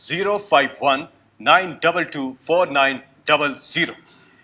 051-922-4900।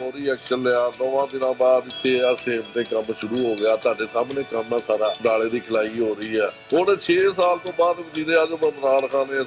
ਫੌਰੀ ਐਕਸ਼ਨ ਲਿਆ। 9 ਦਿਨਾਂ ਬਾਅਦ ਇੱਥੇ ਆ ਸੇਮ ਤੇ ਕੰਮ ਸ਼ੁਰੂ ਹੋ ਗਿਆ। ਤੁਹਾਡੇ ਸਾਹਮਣੇ ਕੰਮ ਆ ਸਾਰਾ, ਨਾਲੇ ਦੀ ਖਲਾਈ ਹੋ ਰਹੀ ਆ। ਹੁਣ 6 ਸਾਲ ਤੋਂ ਬਾਅਦ ਵਜ਼ੀਰ ਆਜ਼ਮ ਇਮਰਾਨ ਖਾਨ ਨੇ ਇਸ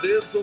150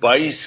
22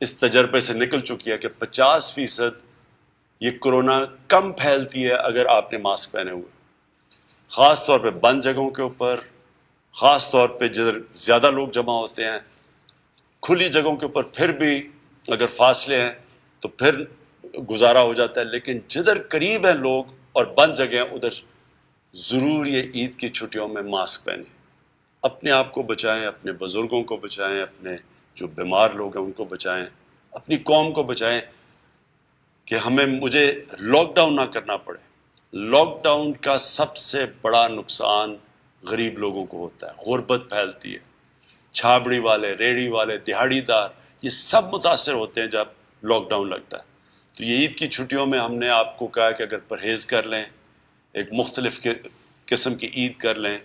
اس تجربے سے نکل چکی ہے کہ 50% یہ کورونا کم پھیلتی ہے اگر آپ نے ماسک پہنے ہوئے، خاص طور پہ بند جگہوں کے اوپر، خاص طور پہ جدھر زیادہ لوگ جمع ہوتے ہیں. کھلی جگہوں کے اوپر پھر بھی اگر فاصلے ہیں تو پھر گزارا ہو جاتا ہے، لیکن جدھر قریب ہیں لوگ اور بند جگہ ہیں ادھر ضرور یہ عید کی چھٹیوں میں ماسک پہنیں. اپنے آپ کو بچائیں، اپنے بزرگوں کو بچائیں، اپنے جو بیمار لوگ ہیں ان کو بچائیں، اپنی قوم کو بچائیں کہ مجھے لاک ڈاؤن نہ کرنا پڑے. لاک ڈاؤن کا سب سے بڑا نقصان غریب لوگوں کو ہوتا ہے، غربت پھیلتی ہے، چھابڑی والے، ریڑھی والے، دیہڑی دار، یہ سب متاثر ہوتے ہیں جب لاک ڈاؤن لگتا ہے. تو یہ عید کی چھٹیوں میں ہم نے آپ کو کہا کہ اگر پرہیز کر لیں، ایک مختلف قسم کی عید کر لیں،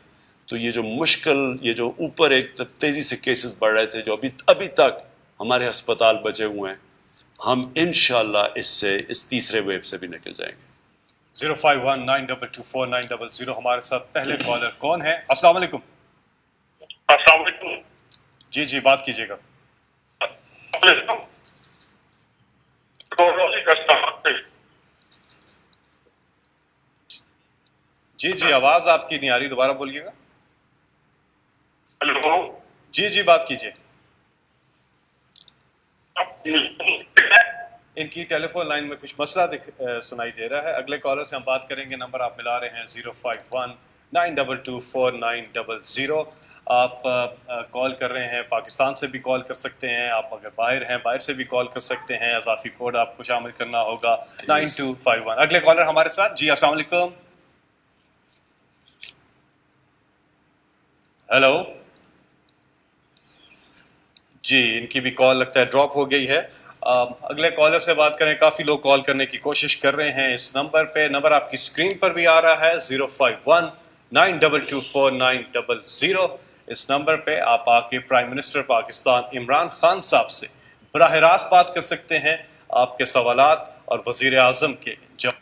تو یہ جو مشکل، یہ جو اوپر ایک تیزی سے کیسز بڑھ رہے تھے جو ابھی تک ہمارے ہسپتال بچے ہوئے ہیں، ہم انشاءاللہ اس تیسرے ویو سے بھی نکل جائیں گے. 05192249000 ہمارے ساتھ پہلے کالر کون ہے؟ السلام علیکم. السلام علیکم. جی بات کیجیے گا. جی آواز آپ کی نہیں آ رہی، دوبارہ بولیے گا. ہلو. جی بات کیجیے. ان کی ٹیلی فون لائن میں کچھ مسئلہ سنائی دے رہا ہے. اگلے کالر سے ہم بات کریں گے. نمبر آپ ملا رہے ہیں 05192249000. آپ کال کر رہے ہیں پاکستان سے بھی کال کر سکتے ہیں، آپ اگر باہر ہیں باہر سے بھی کال کر سکتے ہیں. اضافی کوڈ آپ کو شامل کرنا ہوگا 9251. اگلے کالر ہمارے ساتھ. جی السلام علیکم. ہیلو. جی ان کی بھی کال لگتا ہے ڈراپ ہو گئی ہے. اگلے کالر سے بات کریں. کافی لوگ کال کرنے کی کوشش کر رہے ہیں اس نمبر پہ. نمبر آپ کی اسکرین پر بھی آ رہا ہے 05192249000. اس نمبر پہ آپ آ کے پرائم منسٹر پاکستان عمران خان صاحب سے براہ راست بات کر سکتے ہیں. آپ کے سوالات اور وزیر اعظم کے جواب.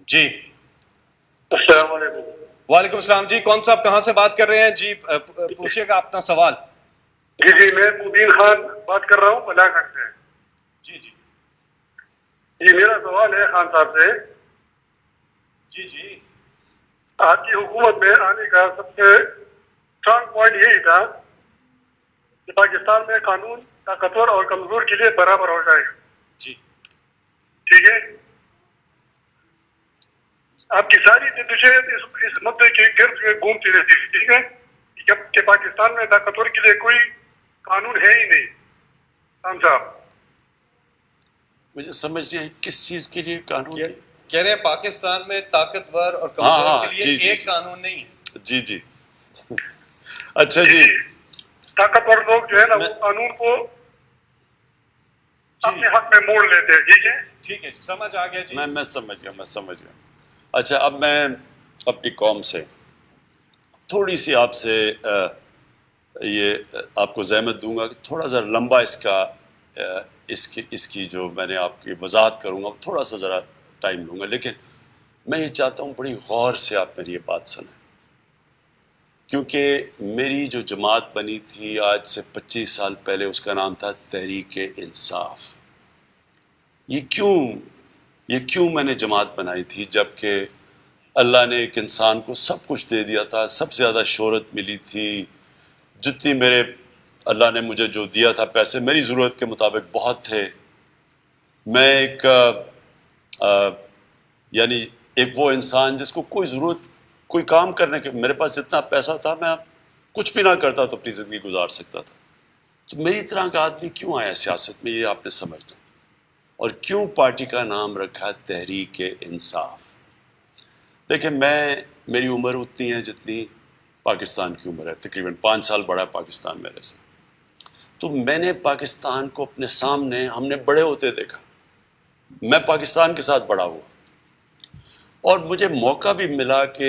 جی السلام علیکم. وعلیکم السلام. جی کون صاحب کہاں سے بات کر رہے ہیں؟ جی پوچھیے گا اپنا سوال. جی میں مبین خان بات کر رہا ہوں بلا گھر سے. جی میرا سوال ہے خان صاحب سے. جی آپ کی حکومت میں آنے کا سب سے اسٹرانگ پوائنٹ یہی تھا کہ پاکستان میں قانون طاقتور اور کمزور کے لیے برابر ہو جائے گا. جی ٹھیک ہے. آپ کی ساری جدوجہد اس مدعے کے گرد میں گھومتی رہتی ہے. ٹھیک ہے کہ پاکستان میں طاقتور کے لیے کوئی قانون ہے ہی نہیں. خان صاحب مجھے سمجھ نہیں آئی کس چیز کے لیے قانون؟ کہہ رہے ہیں پاکستان میں طاقتور اور کمزور کے لیے ایک قانون نہیں ہے. جی اچھا جی. طاقتور لوگ جو ہے نا وہ قانون کو اپنے حق میں موڑ لیتے ہیں. ٹھیک ہے سمجھ آ گیا. جی میں سمجھ گیا. اچھا اب میں اپنی قوم سے تھوڑی سی آپ سے یہ آپ کو زحمت دوں گا کہ تھوڑا سا لمبا اس کی جو میں نے آپ کی وضاحت کروں گا تھوڑا سا ذرا ٹائم لوں گا، لیکن میں یہ چاہتا ہوں بڑی غور سے آپ میری یہ بات سنیں، کیونکہ میری جو جماعت بنی تھی آج سے 25 سال پہلے اس کا نام تھا تحریک انصاف. یہ کیوں میں نے جماعت بنائی تھی جبکہ اللہ نے ایک انسان کو سب کچھ دے دیا تھا، سب سے زیادہ شہرت ملی تھی، جتنی اللہ نے مجھے جو دیا تھا پیسے میری ضرورت کے مطابق بہت تھے. میں ایک وہ انسان جس کو کوئی کام کرنے کے میرے پاس جتنا پیسہ تھا میں کچھ بھی نہ کرتا تو اپنی زندگی گزار سکتا تھا. تو میری طرح کا آدمی کیوں آیا سیاست میں، یہ آپ نے سمجھنا. اور کیوں پارٹی کا نام رکھا تحریک انصاف؟ دیکھیں میری عمر اتنی ہے جتنی پاکستان کی عمر ہے، تقریباً 5 سال بڑا ہے پاکستان میرے سے. تو میں نے پاکستان کو اپنے سامنے ہم نے بڑے ہوتے دیکھا. میں پاکستان کے ساتھ بڑا ہوا اور مجھے موقع بھی ملا کہ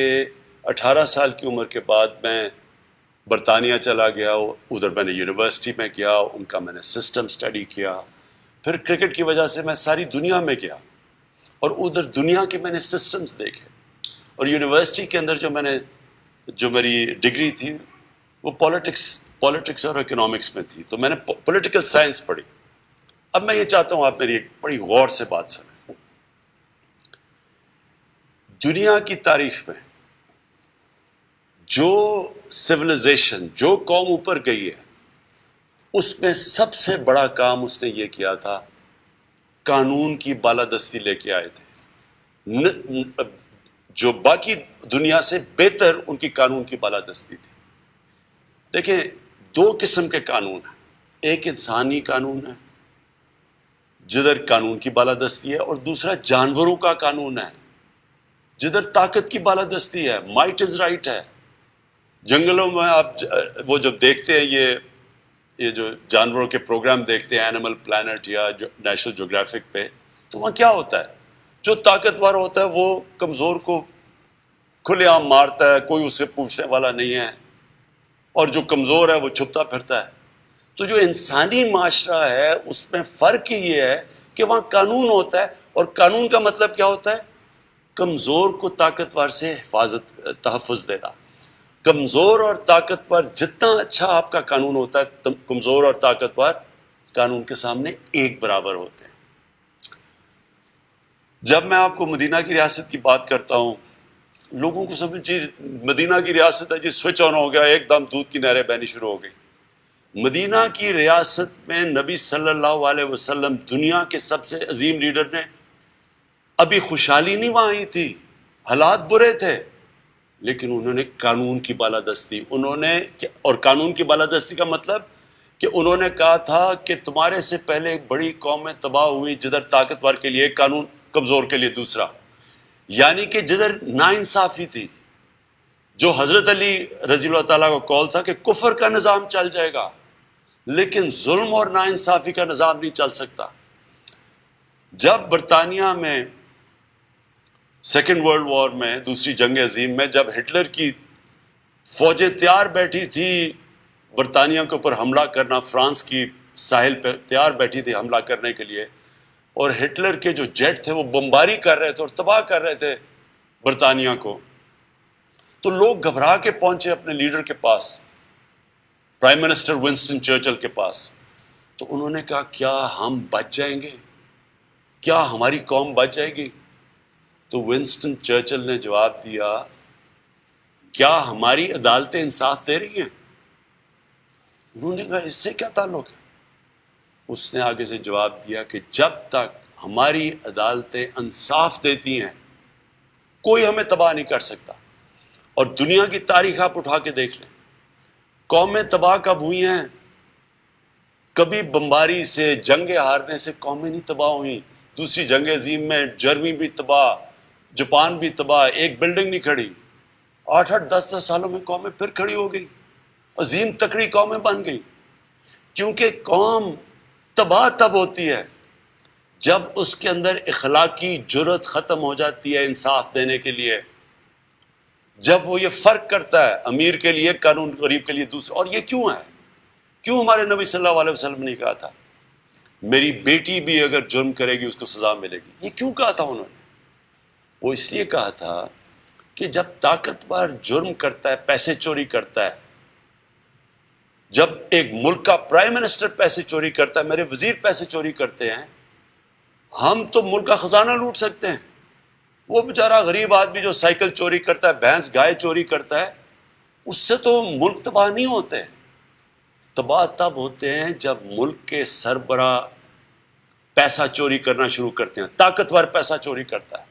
18 سال کی عمر کے بعد میں برطانیہ چلا گیا. ادھر میں نے یونیورسٹی میں گیا، ان کا میں نے سسٹم اسٹڈی کیا. پھر کرکٹ کی وجہ سے میں ساری دنیا میں گیا اور ادھر دنیا کے میں نے سسٹمز دیکھے. اور یونیورسٹی کے اندر جو میری ڈگری تھی وہ پولیٹکس اور اکنامکس میں تھی، تو میں نے پولیٹیکل سائنس پڑھی. اب میں یہ چاہتا ہوں آپ میری ایک بڑی غور سے بات سنیں. دنیا کی تاریخ میں جو سویلائزیشن، جو قوم اوپر گئی ہے، اس میں سب سے بڑا کام اس نے یہ کیا تھا، قانون کی بالادستی لے کے آئے تھے. جو باقی دنیا سے بہتر ان کی قانون کی بالادستی تھی. دیکھیں 2 قسم کے قانون ہیں. ایک انسانی قانون ہے جدھر قانون کی بالادستی ہے، اور دوسرا جانوروں کا قانون ہے جدھر طاقت کی بالادستی ہے، مائٹ از رائٹ ہے. جنگلوں میں آپ وہ جب دیکھتے ہیں یہ جو جانوروں کے پروگرام دیکھتے ہیں، اینیمل پلانٹ یا نیشنل جیوگرافک پہ، تو وہاں کیا ہوتا ہے؟ جو طاقتور ہوتا ہے وہ کمزور کو کھلے عام مارتا ہے، کوئی اسے پوچھنے والا نہیں ہے، اور جو کمزور ہے وہ چھپتا پھرتا ہے. تو جو انسانی معاشرہ ہے اس میں فرق یہ ہے کہ وہاں قانون ہوتا ہے، اور قانون کا مطلب کیا ہوتا ہے؟ کمزور کو طاقتور سے تحفظ دینا. کمزور اور طاقتور جتنا اچھا آپ کا قانون ہوتا ہے، کمزور اور طاقتور قانون کے سامنے ایک برابر ہوتے ہیں. جب میں آپ کو مدینہ کی ریاست کی بات کرتا ہوں، لوگوں کو سمجھ جی مدینہ کی ریاست ہے جی، سوئچ آن ہو گیا، ایک دم دودھ کی نہریں بہنی شروع ہو گئی. مدینہ کی ریاست میں نبی صلی اللہ علیہ وسلم، دنیا کے سب سے عظیم لیڈر نے، ابھی خوشحالی نہیں وہاں آئی تھی، حالات برے تھے، لیکن انہوں نے قانون کی بالادستی، اور قانون کی بالادستی کا مطلب کہ انہوں نے کہا تھا کہ تمہارے سے پہلے ایک بڑی قومیں تباہ ہوئی جدھر طاقتور کے لیے قانون، کمزور کے لیے دوسرا. یعنی کہ جدھر ناانصافی تھی، جو حضرت علی رضی اللہ تعالیٰ کا قول تھا کہ کفر کا نظام چل جائے گا لیکن ظلم اور ناانصافی کا نظام نہیں چل سکتا. جب برطانیہ میں سیکنڈ ورلڈ وار میں، دوسری جنگ عظیم میں، جب ہٹلر کی فوجیں تیار بیٹھی تھی برطانیہ کے اوپر حملہ کرنا، فرانس کی ساحل پہ تیار بیٹھی تھی حملہ کرنے کے لیے، اور ہٹلر کے جو جیٹ تھے وہ بمباری کر رہے تھے اور تباہ کر رہے تھے برطانیہ کو، تو لوگ گھبرا کے پہنچے اپنے لیڈر کے پاس، پرائم منسٹر ونسٹن چرچل کے پاس. تو انہوں نے کہا کیا ہم بچ جائیں گے؟ کیا ہماری قوم بچ جائے گی؟ تو ونسٹن چرچل نے جواب دیا، کیا ہماری عدالتیں انصاف دے رہی ہیں؟ انہوں نے کہا اس سے کیا تعلق ہے؟ اس نے آگے سے جواب دیا کہ جب تک ہماری عدالتیں انصاف دیتی ہیں کوئی ہمیں تباہ نہیں کر سکتا. اور دنیا کی تاریخ آپ اٹھا کے دیکھ لیں، قومیں تباہ کب ہوئی ہیں؟ کبھی بمباری سے، جنگیں ہارنے سے قومیں نہیں تباہ ہوئیں. دوسری جنگ عظیم میں جرمنی بھی تباہ، جاپان بھی تباہ، ایک بلڈنگ نہیں کھڑی. 8-8 10-10 سالوں میں قومیں پھر کھڑی ہو گئی، عظیم تکڑی قومیں بن گئی. کیونکہ قوم تباہ تب ہوتی ہے جب اس کے اندر اخلاقی جرت ختم ہو جاتی ہے انصاف دینے کے لیے، جب وہ یہ فرق کرتا ہے امیر کے لیے قانون، غریب کے لیے دوسرا. اور یہ کیوں ہے؟ کیوں ہمارے نبی صلی اللہ علیہ وسلم نے کہا تھا میری بیٹی بھی اگر جرم کرے گی اس کو سزا ملے گی؟ یہ کیوں کہا تھا انہوں نے؟ وہ اس لیے کہا تھا کہ جب طاقتور جرم کرتا ہے، پیسے چوری کرتا ہے، جب ایک ملک کا پرائم منسٹر پیسے چوری کرتا ہے، میرے وزیر پیسے چوری کرتے ہیں، ہم تو ملک کا خزانہ لوٹ سکتے ہیں. وہ بیچارہ غریب آدمی جو سائیکل چوری کرتا ہے، بھینس گائے چوری کرتا ہے، اس سے تو ملک تباہ نہیں ہوتے. تباہ تب ہوتے ہیں جب ملک کے سربراہ پیسہ چوری کرنا شروع کرتے ہیں. طاقتور پیسہ چوری کرتا ہے،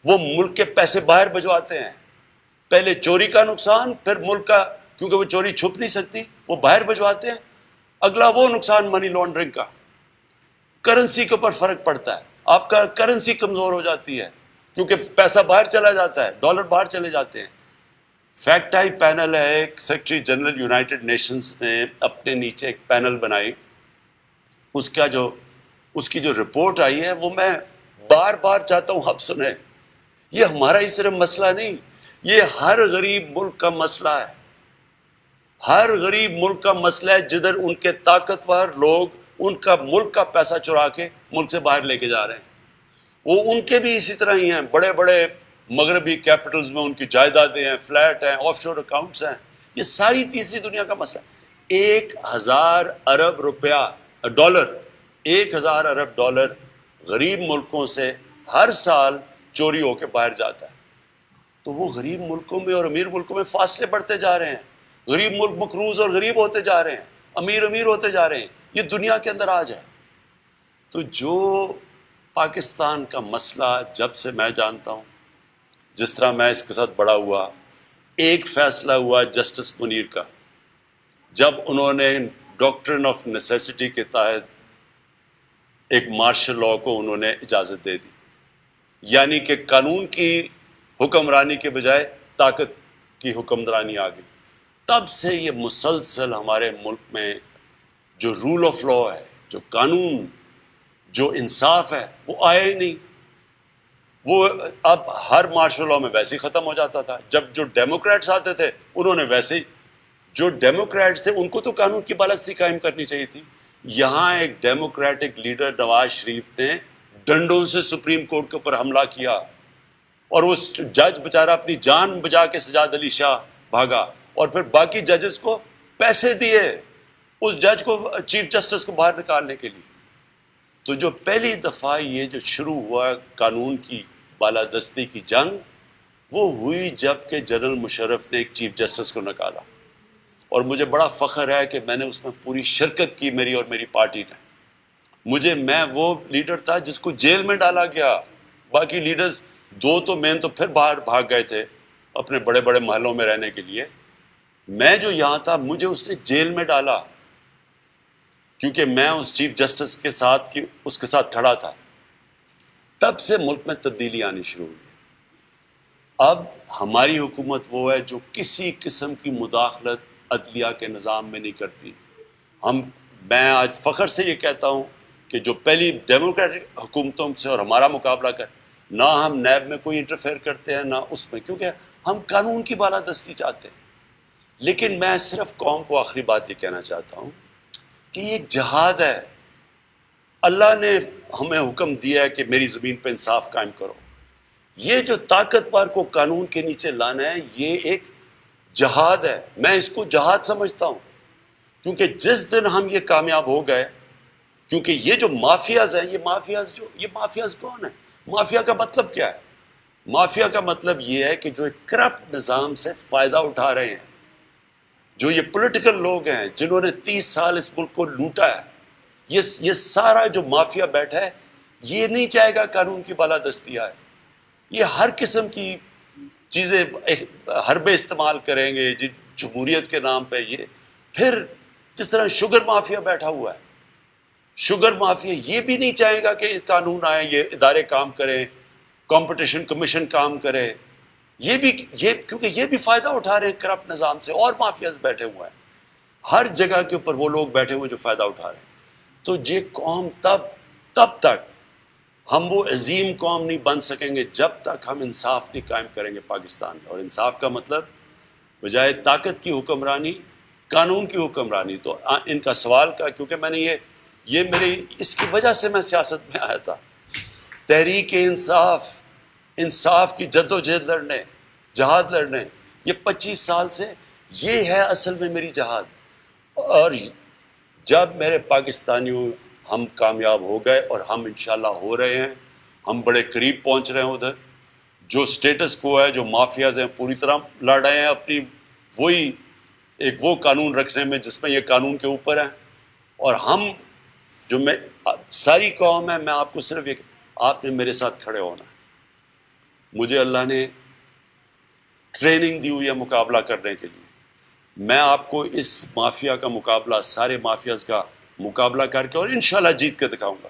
وہ ملک کے پیسے باہر بھجواتے ہیں. پہلے چوری کا نقصان، پھر ملک کا، کیونکہ وہ چوری چھپ نہیں سکتی، وہ باہر بھجواتے ہیں. اگلا وہ نقصان منی لانڈرنگ کا، کرنسی کے اوپر فرق پڑتا ہے، آپ کا کرنسی کمزور ہو جاتی ہے کیونکہ پیسہ باہر چلا جاتا ہے، ڈالر باہر چلے جاتے ہیں۔ فیکٹ آئی پینل ہے، ایک سیکرٹری جنرل یونائٹڈ نیشنز نے اپنے نیچے ایک پینل بنائی، اس کی جو رپورٹ آئی ہے وہ میں بار بار چاہتا ہوں آپ سنیں۔ یہ ہمارا ہی صرف مسئلہ نہیں، یہ ہر غریب ملک کا مسئلہ ہے، ہر غریب ملک کا مسئلہ ہے جدھر ان کے طاقتور لوگ ان کا ملک کا پیسہ چرا کے ملک سے باہر لے کے جا رہے ہیں۔ وہ ان کے بھی اسی طرح ہی ہیں، بڑے بڑے مغربی کیپٹلز میں ان کی جائیدادیں ہیں، فلیٹ ہیں، آف شور اکاؤنٹس ہیں۔ یہ ساری تیسری دنیا کا مسئلہ ہے۔ 1000 ارب ڈالر 1000 ارب ڈالر غریب ملکوں سے ہر سال چوری ہو کے باہر جاتا ہے۔ تو وہ غریب ملکوں میں اور امیر ملکوں میں فاصلے بڑھتے جا رہے ہیں، غریب ملک مقروض اور غریب ہوتے جا رہے ہیں، امیر امیر ہوتے جا رہے ہیں۔ یہ دنیا کے اندر آج ہے۔ تو جو پاکستان کا مسئلہ جب سے میں جانتا ہوں، جس طرح میں اس کے ساتھ بڑا ہوا، ایک فیصلہ ہوا جسٹس منیر کا، جب انہوں نے ڈاکٹرن آف نیسیسٹی کے تحت ایک مارشل لاء کو انہوں نے اجازت دے دی، یعنی کہ قانون کی حکمرانی کے بجائے طاقت کی حکمرانی آ گئی۔ تب سے یہ مسلسل ہمارے ملک میں جو رول آف لاء ہے، جو قانون، جو انصاف ہے، وہ آیا ہی نہیں۔ وہ اب ہر مارشل لاء میں ویسے ہی ختم ہو جاتا تھا۔ جب جو ڈیموکریٹس آتے تھے انہوں نے ویسے ہی، جو ڈیموکریٹس تھے ان کو تو قانون کی بالادستی قائم کرنی چاہیے تھی۔ یہاں ایک ڈیموکریٹک لیڈر نواز شریف نے ڈنڈوں سے سپریم کورٹ کے اوپر حملہ کیا، اور وہ جج بیچارہ اپنی جان بجا کے سجاد علی شاہ بھاگا، اور پھر باقی ججز کو پیسے دیے اس جج کو، چیف جسٹس کو باہر نکالنے کے لیے۔ تو جو پہلی دفعہ یہ جو شروع ہوا قانون کی بالادستی کی جنگ، وہ ہوئی جب کہ جنرل مشرف نے ایک چیف جسٹس کو نکالا، اور مجھے بڑا فخر ہے کہ میں نے اس میں پوری شرکت کی، میری اور میری پارٹی نے۔ میں وہ لیڈر تھا جس کو جیل میں ڈالا گیا، باقی لیڈرز دو تو مین تو پھر باہر بھاگ گئے تھے اپنے بڑے بڑے محلوں میں رہنے کے لیے۔ میں جو یہاں تھا مجھے اس نے جیل میں ڈالا، کیونکہ میں اس چیف جسٹس کے ساتھ اس کے ساتھ کھڑا تھا۔ تب سے ملک میں تبدیلی آنی شروع ہوئی۔ اب ہماری حکومت وہ ہے جو کسی قسم کی مداخلت عدلیہ کے نظام میں نہیں کرتی۔ میں آج فخر سے یہ کہتا ہوں کہ جو پہلی ڈیموکریٹک حکومتوں سے اور ہمارا مقابلہ نہ ہم نیب میں کوئی انٹرفیئر کرتے ہیں، نہ اس میں، کیونکہ ہم قانون کی بالادستی چاہتے ہیں۔ لیکن میں صرف قوم کو آخری بات یہ کہنا چاہتا ہوں کہ یہ ایک جہاد ہے۔ اللہ نے ہمیں حکم دیا ہے کہ میری زمین پہ انصاف قائم کرو۔ یہ جو طاقتور کو قانون کے نیچے لانا ہے، یہ ایک جہاد ہے۔ میں اس کو جہاد سمجھتا ہوں، کیونکہ جس دن ہم یہ کامیاب ہو گئے، کیونکہ یہ جو مافیاز ہیں، یہ مافیاز کون ہیں؟ مافیا کا مطلب کیا ہے؟ مافیا کا مطلب یہ ہے کہ جو ایک کرپٹ نظام سے فائدہ اٹھا رہے ہیں، جو یہ پولیٹیکل لوگ ہیں جنہوں نے 30 سال اس ملک کو لوٹا ہے، یہ سارا جو مافیا بیٹھا ہے، یہ نہیں چاہے گا قانون کی بالادستی آئے۔ یہ ہر قسم کی چیزیں حربے استعمال کریں گے جمہوریت کے نام پہ۔ یہ پھر جس طرح شوگر مافیا بیٹھا ہوا ہے، شوگر مافیا یہ بھی نہیں چاہے گا کہ قانون آئے، یہ ادارے کام کریں، کمپٹیشن کمیشن کام کرے۔ کیونکہ یہ بھی فائدہ اٹھا رہے ہیں کرپٹ نظام سے، اور مافیاز بیٹھے ہوئے ہیں ہر جگہ کے اوپر، وہ لوگ بیٹھے ہوئے جو فائدہ اٹھا رہے ہیں۔ تو یہ قوم تب تک ہم وہ عظیم قوم نہیں بن سکیں گے جب تک ہم انصاف نہیں قائم کریں گے پاکستان میں۔ اور انصاف کا مطلب بجائے طاقت کی حکمرانی، قانون کی حکمرانی۔ تو ان کا سوال کا، کیونکہ میں نے یہ اس کی وجہ سے میں سیاست میں آیا تھا، تحریک انصاف کی جد و جہد لڑنے، جہاد لڑنے، یہ 25 سال سے یہ ہے اصل میں میری جہاد۔ اور جب میرے پاکستانیوں ہم کامیاب ہو گئے، اور ہم انشاءاللہ ہو رہے ہیں، ہم بڑے قریب پہنچ رہے ہیں ادھر، جو سٹیٹس کو ہے، جو مافیاز ہیں پوری طرح لڑ رہے ہیں اپنی وہ قانون رکھنے میں جس میں یہ قانون کے اوپر ہیں، اور ہم جو میں ساری قوم ہے، میں آپ کو صرف آپ نے میرے ساتھ کھڑے ہونا ہے۔ مجھے اللہ نے ٹریننگ دی ہوئی ہے مقابلہ کرنے کے لیے۔ میں آپ کو اس مافیا کا مقابلہ، سارے مافیاز کا مقابلہ کر کے، اور انشاءاللہ جیت کے دکھاؤں گا۔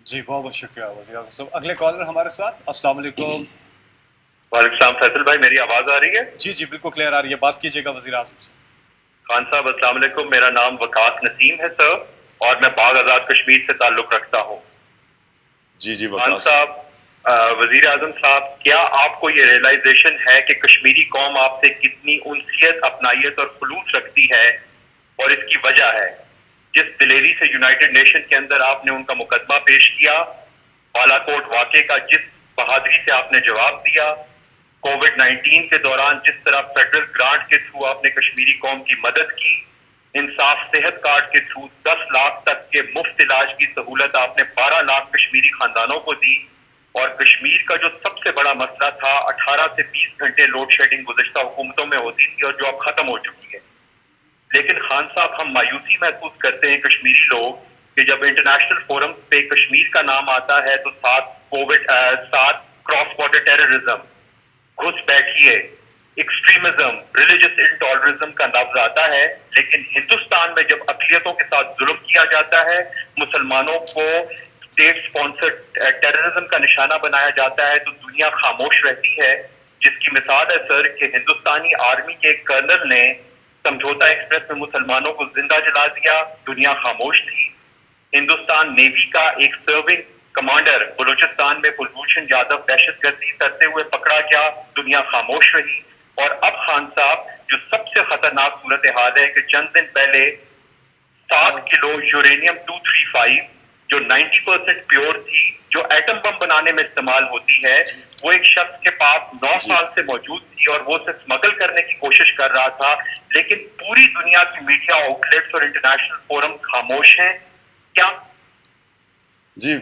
جی بہت بہت شکریہ وزیر اعظم صاحب. اگلے کالر ہمارے ساتھ. السلام علیکم. وعلیکم السلام فیصل بھائی, میری آواز آ رہی ہے؟ جی جی بالکل کلیئر آ رہی ہے. بات کیجیے گا وزیر اعظم سے. خان صاحب السلام علیکم, میرا نام وقاص نسیم ہے سر, اور میں باغ آزاد کشمیر سے تعلق رکھتا ہوں. جی جی خان وقاص. صاحب, وزیر اعظم صاحب, کیا آپ کو یہ ریئلائزیشن ہے کہ کشمیری قوم آپ سے کتنی انسیت, اپنائیت اور خلوص رکھتی ہے, اور اس کی وجہ ہے جس دلیری سے یونائٹڈ نیشن کے اندر آپ نے ان کا مقدمہ پیش کیا, بالا کوٹ واقعے کا جس بہادری سے آپ نے جواب دیا, کووڈ 19 کے دوران جس طرح فیڈرل گرانٹ کے تھرو آپ نے کشمیری قوم کی مدد کی, انصاف صحت کارڈ کے تھرو 10 لاکھ تک کے مفت علاج کی سہولت آپ نے 12 لاکھ کشمیری خاندانوں کو دی, اور کشمیر کا جو سب سے بڑا مسئلہ تھا 18 سے 20 گھنٹے لوڈ شیڈنگ گزشتہ حکومتوں میں ہوتی تھی اور جو اب ختم ہو چکی ہے. لیکن خان صاحب, ہم مایوسی محسوس کرتے ہیں کشمیری لوگ کہ جب انٹرنیشنل فورم پہ کشمیر کا نام آتا ہے تو ساتھ کراس بارڈر ٹیررزم, گھس بیٹھیے, ایکسٹریمزم, ریلیجس انٹالرنزم کا لفظ آتا ہے. لیکن ہندوستان میں جب اقلیتوں کے ساتھ ظلم کیا جاتا ہے, مسلمانوں کو اسٹیٹ اسپانسرڈ ٹیررزم کا نشانہ بنایا جاتا ہے, تو دنیا خاموش رہتی ہے. جس کی مثال ہے سر کہ ہندوستانی آرمی کے ایک کرنل نے سمجھوتا ایکسپریس میں مسلمانوں کو زندہ جلا دیا, دنیا خاموش تھی. ہندوستان نیوی کا ایک سرونگ کمانڈر بلوچستان میں کلبھوشن یادو دہشت گردی کرتے ہوئے پکڑا گیا, دنیا خاموش رہی. اور اب خان صاحب, جو سب سے خطرناک صورتحال ہے کہ چند دن پہلے 7 کلو یورینیم 235 جو 90% پیور تھی, جو ایٹم بم بنانے میں استعمال ہوتی ہے, وہ ایک شخص کے پاس 9 سال سے موجود تھی اور وہ اسے اسمگل کرنے کی کوشش کر رہا تھا. لیکن پوری دنیا کی میڈیا آؤٹلیٹس اور انٹرنیشنل فورم خاموش ہیں. کیا جی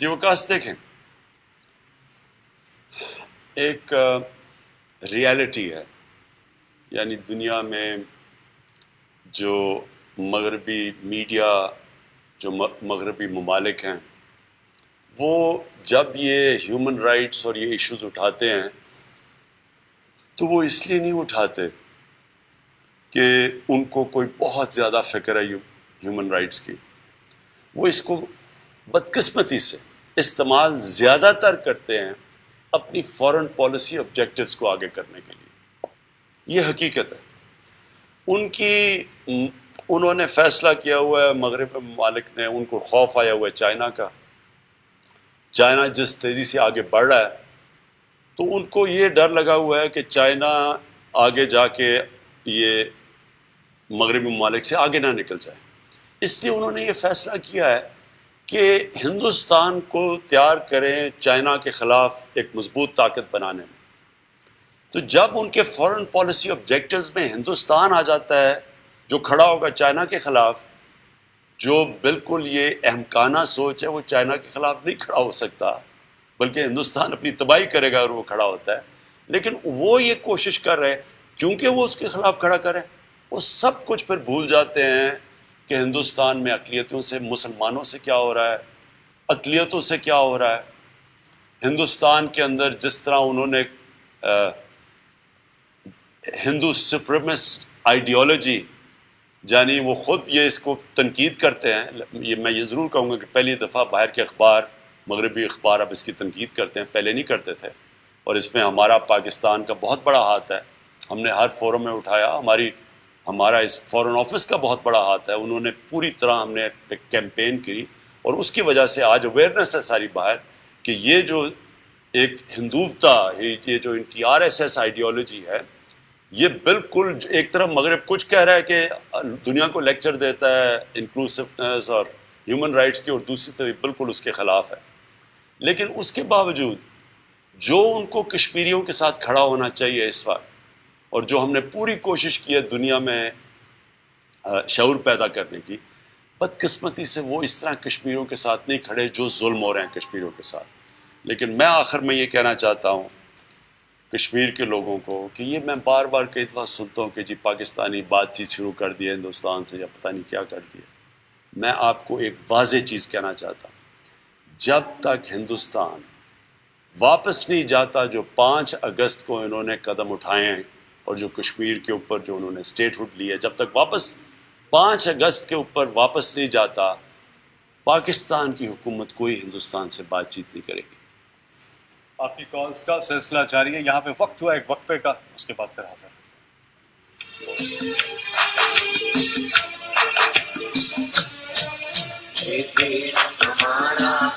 وقاص, دیکھیں, ایک ریالٹی ہے, یعنی دنیا میں جو مغربی میڈیا, جو مغربی ممالک ہیں, وہ جب یہ ہیومن رائٹس اور یہ ایشوز اٹھاتے ہیں تو وہ اس لیے نہیں اٹھاتے کہ ان کو کوئی بہت زیادہ فکر ہے ہیومن رائٹس کی. وہ اس کو بدقسمتی سے استعمال زیادہ تر کرتے ہیں اپنی فورن پالیسی آبجیکٹیوز کو آگے کرنے کے لیے. یہ حقیقت ہے. انہوں نے فیصلہ کیا ہوا ہے, مغرب ممالک نے, ان کو خوف آیا ہوا ہے چائنا کا. چائنا جس تیزی سے آگے بڑھ رہا ہے, تو ان کو یہ ڈر لگا ہوا ہے کہ چائنا آگے جا کے یہ مغربی ممالک سے آگے نہ نکل جائے. اس لیے انہوں نے یہ فیصلہ کیا ہے کہ ہندوستان کو تیار کریں چائنا کے خلاف ایک مضبوط طاقت بنانے میں. تو جب ان کے فورن پالیسی آبجیکٹیوز میں ہندوستان آ جاتا ہے جو کھڑا ہوگا چائنا کے خلاف, جو بالکل یہ احمقانہ سوچ ہے, وہ چائنا کے خلاف نہیں کھڑا ہو سکتا, بلکہ ہندوستان اپنی تباہی کرے گا اگر وہ کھڑا ہوتا ہے. لیکن وہ یہ کوشش کر رہے ہیں کیونکہ وہ اس کے خلاف کھڑا کریں, وہ سب کچھ پھر بھول جاتے ہیں کہ ہندوستان میں اقلیتوں سے, مسلمانوں سے کیا ہو رہا ہے, اقلیتوں سے کیا ہو رہا ہے. ہندوستان کے اندر جس طرح انہوں نے ہندو سپریمسٹ آئیڈیالوجی, یعنی وہ خود یہ اس کو تنقید کرتے ہیں. میں یہ ضرور کہوں گا کہ پہلی دفعہ باہر کے اخبار, مغربی اخبار اب اس کی تنقید کرتے ہیں, پہلے نہیں کرتے تھے. اور اس میں ہمارا پاکستان کا بہت بڑا ہاتھ ہے, ہم نے ہر فورم میں اٹھایا, ہمارا اس فورن آفس کا بہت بڑا ہاتھ ہے. انہوں نے پوری طرح ہم نے کیمپین کی, اور اس کی وجہ سے آج اویئرنیس ہے ساری باہر کہ یہ جو ایک ہندوتا, یہ جو ان کی RSS آئیڈیالوجی ہے, یہ بالکل ایک طرف مغرب کچھ کہہ رہا ہے کہ دنیا کو لیکچر دیتا ہے انکلوسیونیس اور ہیومن رائٹس کی, اور دوسری طرف بالکل اس کے خلاف ہے. لیکن اس کے باوجود جو ان کو کشمیریوں کے ساتھ کھڑا ہونا چاہیے اس وقت, اور جو ہم نے پوری کوشش کی ہے دنیا میں شعور پیدا کرنے کی, بدقسمتی سے وہ اس طرح کشمیریوں کے ساتھ نہیں کھڑے جو ظلم ہو رہے ہیں کشمیریوں کے ساتھ. لیکن میں آخر میں یہ کہنا چاہتا ہوں کشمیر کے لوگوں کو کہ یہ میں بار بار کئی دفعہ سنتا ہوں کہ جی پاکستانی بات چیت شروع کر دی ہے ہندوستان سے, یا پتہ نہیں کیا کر دیا. میں آپ کو ایک واضح چیز کہنا چاہتا ہوں, جب تک ہندوستان واپس نہیں جاتا جو 5 اگست کو انہوں نے قدم اٹھائے ہیں, اور جو کشمیر کے اوپر جو انہوں نے اسٹیٹ ہوڈ لی ہے, جب تک واپس 5 اگست کے اوپر واپس نہیں جاتا, پاکستان کی حکومت کوئی ہندوستان سے بات چیت نہیں کرے گی. آپ کی کالز کا سلسلہ جاری ہے. یہاں پہ وقت ہوا ایک وقفے کا, اس کے بعد پھر حاضر. ہمارا